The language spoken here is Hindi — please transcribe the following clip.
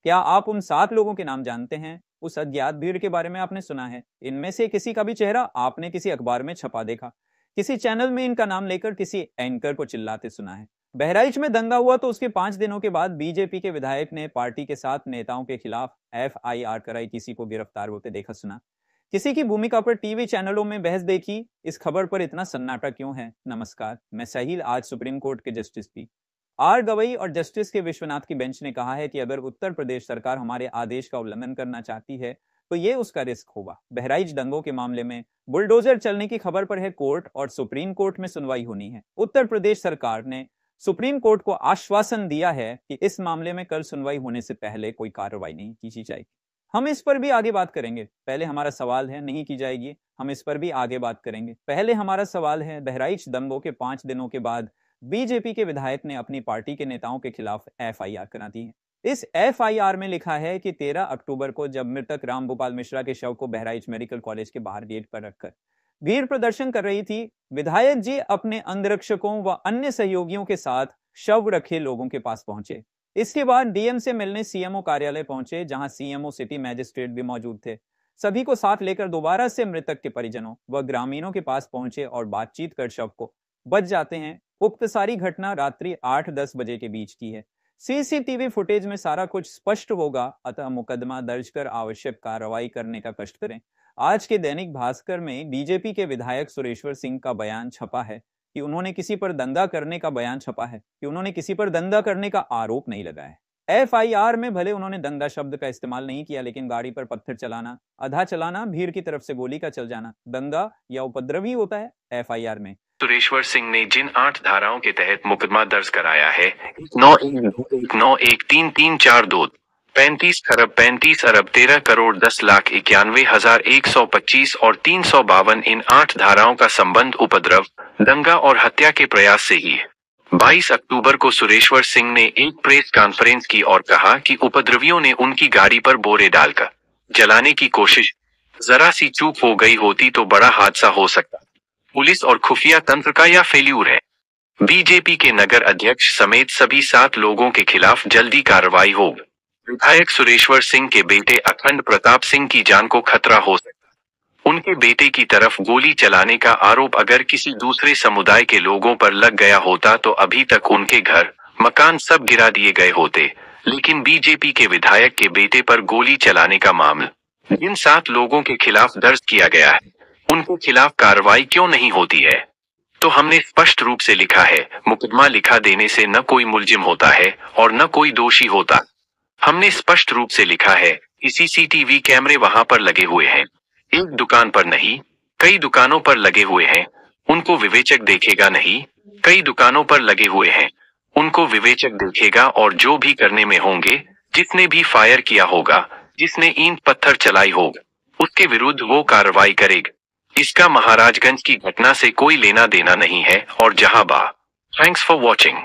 क्या आप उन 7 लोगों के नाम जानते हैं? उस अज्ञात भीड़ के बारे में आपने सुना है? इनमें से किसी का भी चेहरा आपने किसी अखबार में छपा देखा? किसी चैनल में इनका नाम लेकर किसी एंकर को चिल्लाते सुना है? बहराइच में दंगा हुआ तो उसके 5 दिनों के बाद बीजेपी के विधायक ने पार्टी के 7 नेताओं के खिलाफ एफआईआर कराई, किसी को गिरफ्तार होते देखा सुना? किसी की भूमिका पर टीवी चैनलों में बहस देखी? इस खबर पर इतना सन्नाटा क्यों है? नमस्कार, मैं सहील। आज सुप्रीम कोर्ट के जस्टिस पी आर गवई और जस्टिस के विश्वनाथ की बेंच ने कहा है कि अगर उत्तर प्रदेश सरकार हमारे आदेश का उल्लंघन करना चाहती है तो ये उसका रिस्क होगा। बहराइच दंगों के मामले में बुलडोजर चलने की खबर पर है कोर्ट और सुप्रीम कोर्ट में सुनवाई होनी है। उत्तर प्रदेश सरकार ने सुप्रीम कोर्ट को आश्वासन दिया है कि इस मामले में कल सुनवाई होने से पहले कोई कार्रवाई नहीं की जाएगी। हम इस पर भी आगे बात करेंगे। पहले हमारा सवाल है, नहीं की जाएगी, हम इस पर भी आगे बात करेंगे। पहले हमारा सवाल है, बहराइच दंगों के 5 दिनों के बाद बीजेपी के विधायक ने अपनी पार्टी के नेताओं के खिलाफ एफआईआर करा दी है। इस एफआईआर में लिखा है कि 13 अक्टूबर को जब मृतक रामभूपाल मिश्रा के शव को बहराइच मेडिकल कॉलेज के बाहर गेट पर रखकर भीड़ प्रदर्शन कर रही थी, विधायक जी अपने अंगरक्षकों व अन्य सहयोगियों के साथ शव रखे लोगों के पास पहुंचे। इसके बाद डीएम से मिलने सीएमओ कार्यालय पहुंचे, जहां सीएमओ सिटी मैजिस्ट्रेट भी मौजूद थे। सभी को साथ लेकर दोबारा से मृतक के परिजनों व ग्रामीणों के पास पहुंचे और बातचीत कर शव को बच जाते हैं। उक्त सारी घटना रात्रि 8-10 बजे के बीच की है। सीसीटीवी फुटेज में सारा कुछ स्पष्ट होगा, अतः मुकदमा दर्ज कर आवश्यक कार्रवाई करने का कष्ट करें। आज के दैनिक भास्कर में बीजेपी के विधायक सुरेश्वर सिंह का बयान छपा है कि उन्होंने किसी पर दंगा करने का बयान छपा है कि उन्होंने किसी पर दंगा करने का आरोप नहीं लगाया है। एफआईआर में भले उन्होंने दंगा शब्द का इस्तेमाल नहीं किया, लेकिन गाड़ी पर पत्थर चलाना, आधा चलाना, भीड़ की तरफ से गोली का चल जाना दंगा या उपद्रव ही होता है। एफआईआर में सुरेश्वर सिंह ने जिन 8 धाराओं के तहत मुकदमा दर्ज कराया है, 9-1-9-1-3-3-4-2 35 खरब 35 अरब 13 करोड़ 10,91,125 और 352, इन 8 धाराओं का संबंध उपद्रव, दंगा और हत्या के प्रयास से ही है। 22 अक्टूबर को सुरेश्वर सिंह ने एक प्रेस कॉन्फ्रेंस की और कहा कि उपद्रवियों ने उनकी गाड़ी पर बोरे डालकर जलाने की कोशिश, जरा सी चूक हो गई होती तो बड़ा हादसा हो सकता। पुलिस और खुफिया तंत्र का यह फेल्यूर है। बीजेपी के नगर अध्यक्ष समेत सभी 7 लोगों के खिलाफ जल्दी कार्रवाई होगी। विधायक सुरेश्वर सिंह के बेटे अखंड प्रताप सिंह की जान को खतरा हो सकता। उनके बेटे की तरफ गोली चलाने का आरोप अगर किसी दूसरे समुदाय के लोगों पर लग गया होता तो अभी तक उनके घर मकान सब गिरा दिए गए होते, लेकिन बीजेपी के विधायक के बेटे पर गोली चलाने का मामला जिन 7 लोगों के खिलाफ दर्ज किया गया है, उनके खिलाफ कार्रवाई क्यों नहीं होती है? तो हमने स्पष्ट रूप से लिखा है, मुकदमा लिखा देने से न कोई मुलजिम होता है और न कोई दोषी होता। हमने स्पष्ट रूप से लिखा है कि सीसीटीवी कैमरे वहां पर लगे हुए हैं, एक दुकान पर नहीं, कई दुकानों पर लगे हुए हैं, उनको विवेचक देखेगा नहीं, कई दुकानों पर लगे हुए हैं, उनको विवेचक देखेगा और जो भी करने में होंगे, जिसने भी फायर किया होगा, जिसने ईंट पत्थर चलाई होगा, उसके विरुद्ध वो कार्रवाई करेगा। इसका महाराजगंज की घटना से कोई लेना देना नहीं है और जहां बा। Thanks for watching.